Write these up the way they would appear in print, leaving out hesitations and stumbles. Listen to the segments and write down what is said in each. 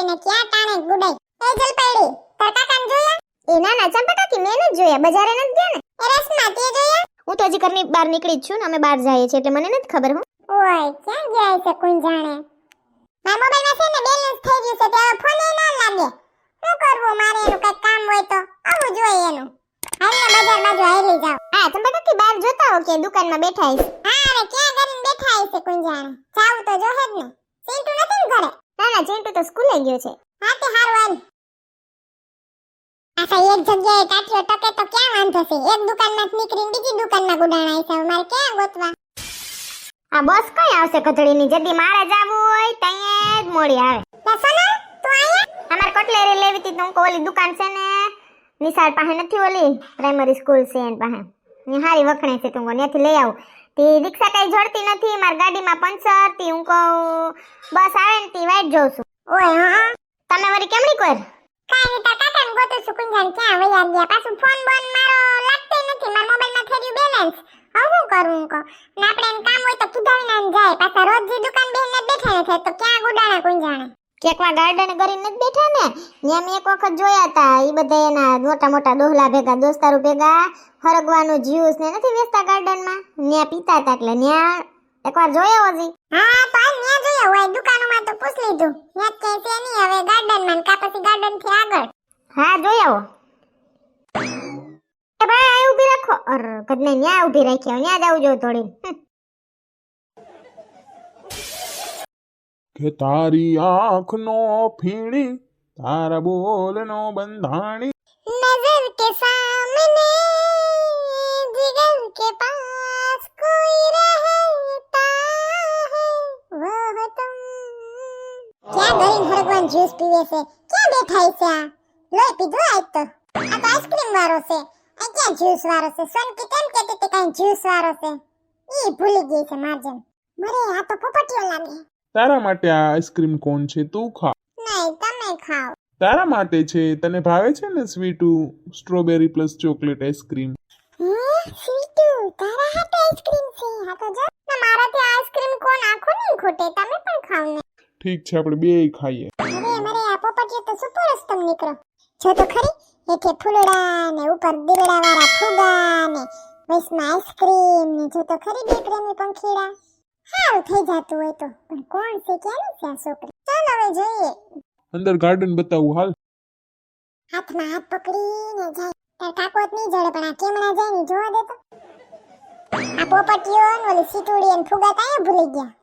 એને ક્યાં ટાણે ગુડાઈ. એ જલપૈડી તાર કાકાને જોયા? એ ના ના ચંપા કાકી મેં નથી જોયા, બજારે નથી ગયા ને. એ રસના તે જોયા? હું તો હજી ઘરની બહાર નીકળી જ છું ને, અમે બહાર જઈએ છીએ એટલે મને નથી ખબર. હું ઓય ક્યાં જાય છે કોણ જાણે. મારા મોબાઈલમાં છે ને બેલેન્સ થઈ ગયું છે તો હવે ફોન એ ના લાગે. શું કરવું મારે એનું કઈ કામ હોય તો આવું જોઈએ એનું. હાલને બજાર બાજુ હાલી જાવ. હા ચંપા કાકી બહાર જોતા હો કે દુકાનમાં બેઠા છે. હા હવે ક્યાં કરીને બેઠા છે કોણ જાણે. જાવું તો જોહે જ ને. ચિંટુ નથી ને ઘરે? ના ના ચિંટુ તો સ્કૂલે ગયો છે. હા તે હારું હાલ. આખા એક જગ્યાએ ટાટીઓ ટકે તો ક્યાં વાંધો છે. એક દુકાનમાંથી નીકળીને બીજી દુકાનમાં ગુડાણાય છે. મારે ક્યાં ગોતવા? આ બસ કઈ આવશે કથળીની, જદી મારે જાવું હોય ત્યાં જ મોડી આવે. લા સોના તું આયા? અમાર કટલેરી લેવી હતી તો હું ઓલી દુકાન છે ને નિશાળ પાસે નથી, ઓલી પ્રાઇમરી સ્કૂલ છે એન પાસે ની હારી વખણે છે, તું ત્યાંથી લઈ આવું. તે રિક્ષા કઈ જડતી નથી, માર ગાડીમાં પંચર તી, હું કહું બસ આવે ને તી વાઈટ જોઉં છું. ઓય હા તમે વળી કેમડી કોર? કાઈ તા કાકાને ગોતું છું કુંજાન ક્યાં વયા ગયા. પાછું ફોન બોન મારો લાગતો નથી. મારા મોબાઈલમાં થઈ ગયું બેલેન્સ. હવે શું કરું કો? ને આપણે એમ કામ હોય તો કીધાવીને જાય. પાછા રોજ જે દુકાન બેહીને બેઠા ને થાય તો ક્યાં ગુડાણા કુંજાણે. કેકવા ગાર્ડન કરીને જ બેઠા ને, ત્યાં મેં એક વખત જોયા હતા. ઈ બધા એના મોટા મોટા દોહલા ભેગા દોસ્તારો ભેગા હરગવાનું જ્યુસ ને નથી વેચતા ગાર્ડનમાં, ત્યાં પીતા હતા. એટલે ત્યાં એકવાર જોયો હજી. હા તો આ ન્યા જોયા હોય દુકાનોમાં તો પૂછ લીધું. ન્યા કે છે નહીં હવે ગાર્ડનમાં કા પછી ગાર્ડન થી આગળ. હા જોયો. એ ભાઈ આ ઊભી રાખો. અર કદને ન્યા ઊભી રાખી, ન્યા જાવ જો થોડી. કે તારી આંખનો ફીણી તારા બોલનો બંધાણી. नजर के सामने जिगर के पास कोई रहता है वो तुम. क्या ગરીન હરગવાન જ્યુસ પીવે છે? ક્યાં બેઠા છે આ? લોહી પીધું આજ તો. આ તો આઈસ્ક્રીમ વાળો છે. આ ક્યાં જ્યુસ વાળો છે? સોનકી કેમ કહેતી હતી કાઈ જ્યુસ વાળો છે? ઈ ભૂલી ગઈ છે માર્જન. મરે આ તો પોપટીઓ લાગે. તારા માટે આ આઈસ્ક્રીમ કોણ છે? તું ખા. નહીં તમે ખાઓ. તારા માટે છે. તને ભાવે છે ને Sweetu strawberry plus chocolate ice cream? Sweetu તારા હાથે આઈસ્ક્રીમ છે? હા તો જો ના મારાથી આઈસ્ક્રીમ કોણ આખો નહીં ખૂટે. તમે પણ ખાવ ને. ઠીક છે આપણે બેય ખાઈએ. મરે આ પોપટીઓ તો સુપર રસ્તમ નીકળો. જો તો ખરી હેઠે ફૂલડા ને ઉપર દિલડા વાળા ફુગા ને વૈસમાં આઈસ્ક્રીમ ને જો તો ખરી બે પ્રેમી પંખીડા. સારું થઈ જાતું હોય તો. પણ કોણ છે ક્યાંની છે આ છોકરી? ચાલ હવે જોઈએ. અંદર ગાર્ડન બતાવું હાલ. હાથમાં હાથ પકડીને જાય. તાર કાકોત નહીં જડે પણ આ કેમણા જાય ને જોવા દે તો. આ પોપટીઓ ને ઓલી સીટુડી ને ફુગા કાંઈ ભૂલી ગયા.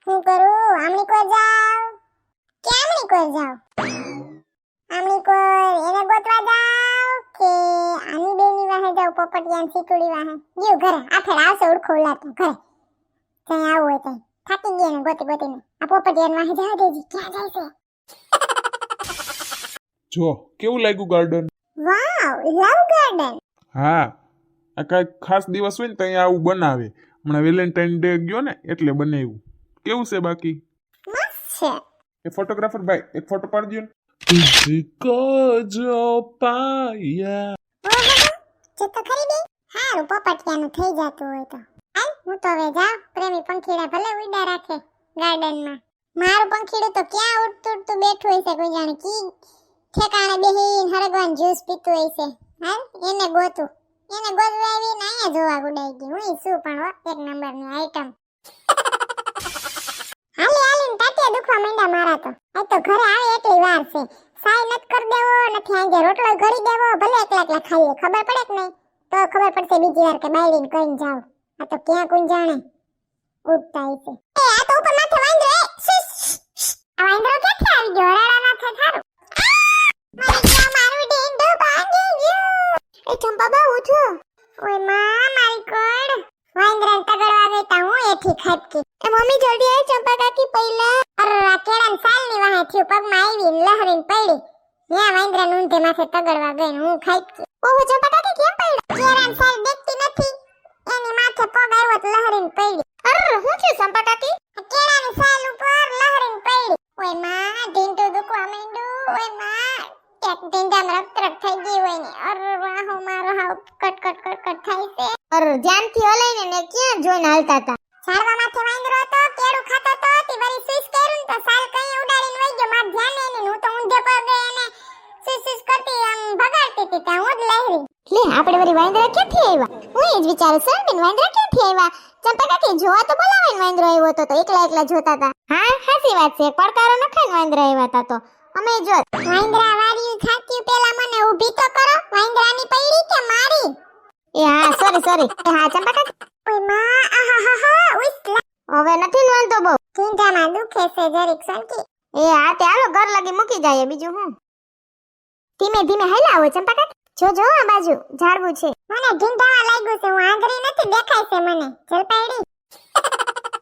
હું કરું? આમણી કોઈ જાવ કે આમણી કોઈ જાવ? આમણી કોઈ એને ગોતવા જાવ કે આની બેની વાહે જાવ? પોપટિયા ને સીટુડી વાહે ગયું ઘરે. આફેર આવશે ઉડખો ઉલાતો ઘરે. ત્યાં આવું હોય ત્યાં થાકી ગયા ને ગોતી ગોતીને. આ પોપટિયા વાહે જાવ દેજી. ક્યાં જાય છે? જો કેવું લાગ્યું ગાર્ડન? વાવ લવ ગાર્ડન. હા આ કાંઈક ખાસ દિવસ હોય ને ત્યાં આવું બનાવે. હમણાં વેલેન્ટાઇન ડે ગયો ને એટલે બનાવ્યું. કેવું છે બાકી? મસ્ત છે. એ ફોટોગ્રાફર ભાઈ એક ફોટો પાડજો ને. તુझको जो पाया. જો તો ખરી બે. હારું પોપટિયાનું થઈ જાતું હોય તો. હાલ હું તો હવે જાઉં. પ્રેમી પંખીડા ભલે ઉડા રાખે ગાર્ડનમાં. મારું પંખીડું તો ક્યાં ઉડતું ઉડતું બેઠું હોય છે કોઈ જાણે. કી ઠેકાણે બેહીને હરગવાન જ્યુસ પીતું હોય છે. હાલ એને ગોતું. એને ગોતવા આવીને અહીંયા જોવા ગુડાઈ ગઈ. હું શું પણ હો એક નંબરની આઈટમ. હાલી હાલીને ટાટિયા દુખવા માંડ્યા મારા તો. આ તો ઘરે આવે એટલી વાર છે. સાઈ નત કર દેવો નથી આજે રોટલો ઘડી દેવો. ભલે એકલા એકલા ખાઈએ ખબર પડે કે નહીં? તો ખબર પડશે બીજી વાર કે બાયડીને કહીને જાવ. આ તો ક્યાં કોણ જાણે ઉડતા હશે. એ આ તો ઉપર માથે વાંદરો. એ આ વાંદરો ક્યાંથી આવી ગયો? રાડા ના થાય થારું. મારું ઢીંડો ભાંગી ગયું. એ ચંપા બા ઉઠો. ઓય માં મારી કોડ. વાંદરાને તગડવા ગઈતા હું એથી ખાટકી. એ મમ્મી જલ્દી આવ ચંપા કાકી પહેલા. અરે આ કેળાની સાલની વાહે થયું પગમાં આવી લહરીને પડી. ત્યાં વાંદરા ઊંધે માથે તગડવા ગઈ હું ખાટકી. ઓહો ચંપા કાકી કેમ પડી? કેળાની સાલ દેખતી નથી. એની માથે પગ આવ્યો તો લહરીને પડી. અરે હું છું ચંપા કાકી? કેળાની સાલ ઉપર લહરીને પડી. ઓય માં ઢીંડું દુખવા માંડ્યું. ઓય માં એક ઢીંડામાં રક્ત થઈ ગઈ હોય ને. અરે વાહો મારો હાવ કટ કટ કટ કટ થાય છે. અરે ધ્યાનથી હલાઈને ને ક્યાં જોઈને હાલતા હતા? ઝાડવા માથે વાંદરો હતો કેળું ખાતો તો તી વરી સ્વિચ કર્યું તો સાલ કઈ ઉડાડીને વઈ ગયો. માર ધ્યાને હતી ત્યાં હું જ લહેરી. લે આપણે વળી વાંદરા ક્યાંથી આવ્યા? હું એ જ વિચારું સરબેન વાંદરા ક્યાંથી આવ્યા? ચંપા કાકી જોવા તો બોલાવે ને વાંદરો આવ્યો હતો તો એકલા એકલા જોતા હતા. હા સાચી વાત છે પડકારો નખાય ને વાંદરા આવ્યા હતા તો અમે જો વાંદરા વાર્યું થાક્યું પેલા મને ઊભી તો કરો. વાંદરાની પૈડી કે મારી? એ હા સોરી હા ચંપા કાકી ઓય માં આહાહાહા ઉસલા. હવે નથી ને વાંધો બહુ. ઢીંઢામાં દુખે છે જરીક સંકી. એ હા તે હાલો ઘર લગી મૂકી જાય બીજું હું. ધીમે ધીમે હાલ્યા આવો ચંપા કાકી. જો આ બાજુ ઝાડવું છે. મને ઢીંઢામાં લાગ્યું છે. હું આંધળી નથી દેખાય છે મને. જલપાઈડી.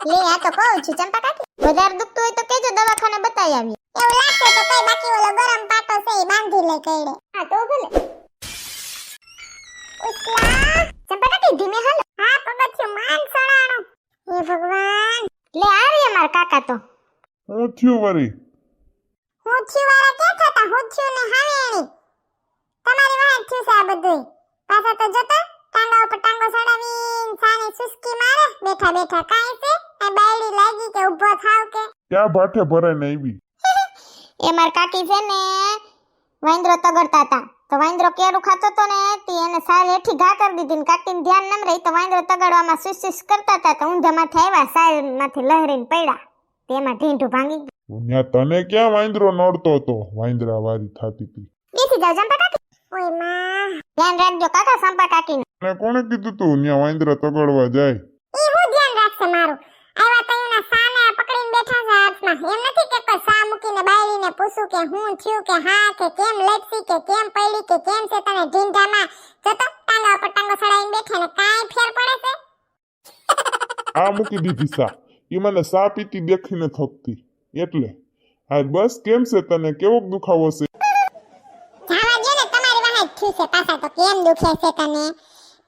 લે આ તો કહું છું ચંપા કાકી વધારે દુખતું હોય તો કેજો દવાખાને બતાવી આવીએ. એવું લાગશે તો કઈ બાકી ઓલો ગરમ પાટો છે ઈ બાંધી લે કઈડે. હા તો ભલે. ઉસલા. ચંપા કાકી ધીમે હાલો. હા પગથિયું માન સડાણો. હે ભગવાન. લે આ રે માર કાકા તો. હું થયું વરી? હું થયું વાળા ક્યાં થતા? હું થયું ને હાવેણી. તમારી વાહે થયું છે આ બધું. પાછા તો જોતા ટાંગા ઉપર ટાંગો સડાવીને સાને સુસ્કી મારે બેઠા બેઠા કાઈ છે? આ બાયડી લાગી કે ઊભો થાવ કે? ક્યાં ભાઠે ભરાઈને આવી? એ માર કાકી છે ને વાંદરો તગડતા હતા તો વાંદરો કેરું ખાતો તો ને તે એને સાલ હેઠી ઘા કરી દીધી ને કાકીને ધ્યાન નમ રહી તો વાંદરો તગડવામાં સુસ કરતા હતા તો ઊંધામાંથી આવ્યા સાલમાંથી લહેરીને પડ્યા તેમાં ઢીંઢું ભાંગી ગયું. ત્યાં તને ક્યાં વાંદરો નડતો હતો? વાંદરા વારી થાતી હતી. બેસી જાવ ચંપા કાકી. ઓય માં. ધ્યાન રાખજો કાકા ચંપા કાકીને. અને કોણે કીધું તું ત્યાં વાંદરા તગડવા જાય? ઈ હું ધ્યાન રાખશે મારું? આવા તો એના સાને પકડીને બેઠા છે હાથમાં. એમ નથી કે કોઈ સા મૂકીને બાયડીને પૂછું કે હું થયું કે હા કે કેમ લટસી કે કેમ પડી કે કેમ છે તને ઢીંઢામાં જતો ટાંગા ઉપર ટાંગો સડાઈને બેઠા ને કાઈ ફેર પડે છે? આ મૂકી દીધી સા. ઈ મને સા પીતી દેખીને થકતી એટલે. આજ બસ કેમ છે તને? કેવો દુખાવો છે? જાવા દો ને તમારી વાહે થયું છે પાછા તો કેમ દુખે છે તને?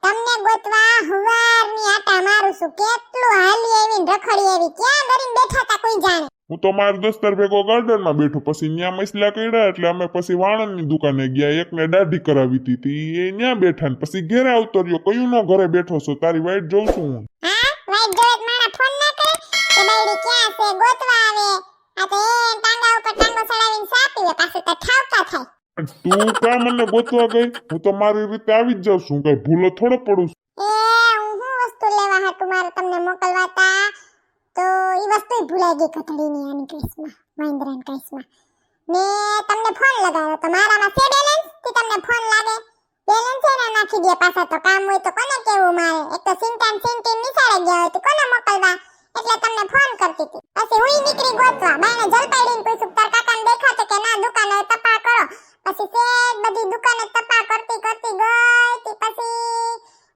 તમને ગોતવા હુવારની આટા મારું છું. કેટલું હાલી આવીને રખડી આવી ક્યાં ડરીને બેઠા તા કોઈ જાણે. હું તો મારા દોસ્તર ભેગો ગાર્ડનમાં બેઠો પછી ન્યા મસલા કર્યા એટલે અમે પછી વાણંદની દુકાને ગયા. એકને દાઢી કરાવી હતી એ ન્યા બેઠા ને પછી ઘરે આવતો રહ્યો. કયું નો ઘરે બેઠો છો? તારી વાઈટ જોઉં છું હું. હા વાઈટ જોડે મારા ફોન ના કરે કે બાયડી ક્યાં છે ગોતવા આવે. આ તો એ ટાંગા ઉપર ટાંગો ચડાવીને સાપીએ પાછું તો ઠાવકા થાય. તું કા મને ગોતવા ગઈ? હું તો મારી રીતે આવી જ જાઉં છું. કઈ ભૂલો થોડો પડું છું. હું વસ્તુ લેવા હતું મારે તમને મોકલવા તા તો ઈ વસ્તુ ભૂલાઈ ગઈ કથળીની આની કેસમાં વાંદરાના કેસમાં. ને તમને ફોન લગાવ્યો તો મારામાં છે બેલેન્સ થી તમને ફોન લાગે. બેલેન્સ છે ને નાખી દે પાછા તો કામ હોય તો કોને કેવું મારે? એક તો સિંટાન સિંટીન નિસાડે ગયા હોય તો કોને મોકલવા? એટલે તમને ફોન કરતી હતી. પછી હુંય નીકળી ગોતવા. બાયને જલપાઈડીને પૂછું તાર કાકાને દેખાતો કે ના દુકાને તપા કરો. પછી સેજ બધી દુકાને તપા કરતી ગઈ તે પછી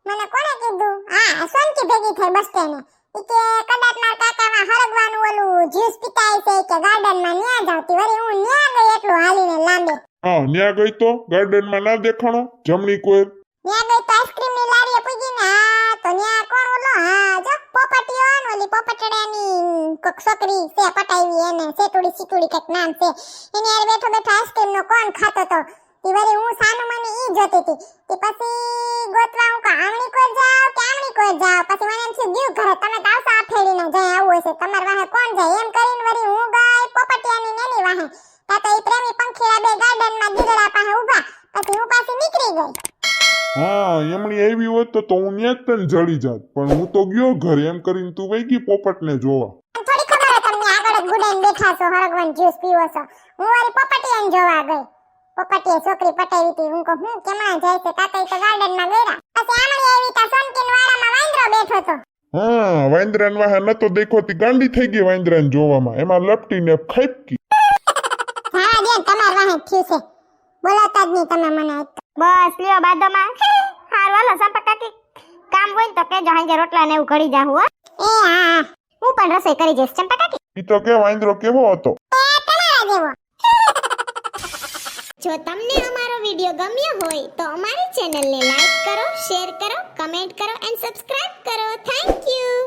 મને કોણે કીધું? હા સોનકી ભેગી થઈ બસ સ્ટેન્ડે. ઈ કે કદાચ માર કાકામાં હરગવાનું ઓલું જ્યુસ પીતાય છે કે ગાર્ડનમાં ન્યા જાવતી. વળી હું ન્યા ગઈ એટલું હાલીને લાંબે. હા ન્યા ગઈ તો ગાર્ડનમાં ના દેખાણો જમણી કોર? ન્યા ગઈ તો આઈસ્ક્રીમની લારીએ પૂગી ને હા તો ન્યા કોણ ઓલો હા જો પોપટીઓ ને ઓલી પોપટડાની કોક છોકરી છે પટાવી એને સેતુડી સિતુડી કઈક નામ છે. એની હારે બેઠો બેઠો આઈસ્ક્રીમનો કોણ ખાતો તો. ઈ વળી હું સાનું મને ઈ જોતી હતી. તે પછી ગોતવા હું કા આમણી કોઈ જાવ કે આમણી કોઈ જાવ. પછી મને એમ થયું ગયું ઘરે તમે તો આવશો અઠેડીને જાય આવું હશે તમાર વાહે કોણ જાય એમ કરીને વળી હું ગઈ પોપટિયાની નેની વાહે. તા તો ઈ પ્રેમી પંખીડા બે ગાર્ડનમાં દીદડા પાસે ઊભા. પછી હું પાછી નીકળી ગઈ. હા એમણી આવી હોત તો હું ન્યા જ તને જડી જાત પણ હું તો ગયો ઘરે એમ કરીને તું વઈ ગઈ પોપટને જોવા. થોડી ખબર હે તમને આગળ જ ગુડાઈને બેઠા છો હરગવાન જ્યુસ પીવો છો. હું વળી પોપટિયાને જોવા ગઈ. પોપટીએ છોકરી પટાવી હતી. હું કહું હું કેમણા જાય છે? તાતા તો ગાર્ડનમાં ગયા. પછી આમણી આવી તા સોનકીન વાડામાં વાંદરો બેઠો તો. હા વાંદરાન વાહે નતો દેખોતી ગાંડી થઈ ગઈ વાંદરાને જોવામાં. એમાં લપટીને ખાઈપકી. જાવા દે તમાર વાહે થયું છે. બોલાતા જ નહીં તમે મને આજ તો. બસ લ્યો બાદોમાં હાર વાલો ચંપા કાકી કામ હોય ને તો કેજો હાંજે રોટલા ને એવું ઘડી જાહું હો. એ હા હું પણ રસોઈ કરી જઈશ ચંપા કાકી. ઈ તો કે વાંદરો કેવો હતો? તમારા જેવો. જો તમને અમારો વિડિયો ગમ્યો હોય તો અમારી ચેનલને લાઈક કરો, શેર કરો, કમેન્ટ કરો એન્ડ સબસ્ક્રાઇબ કરો. Thank you.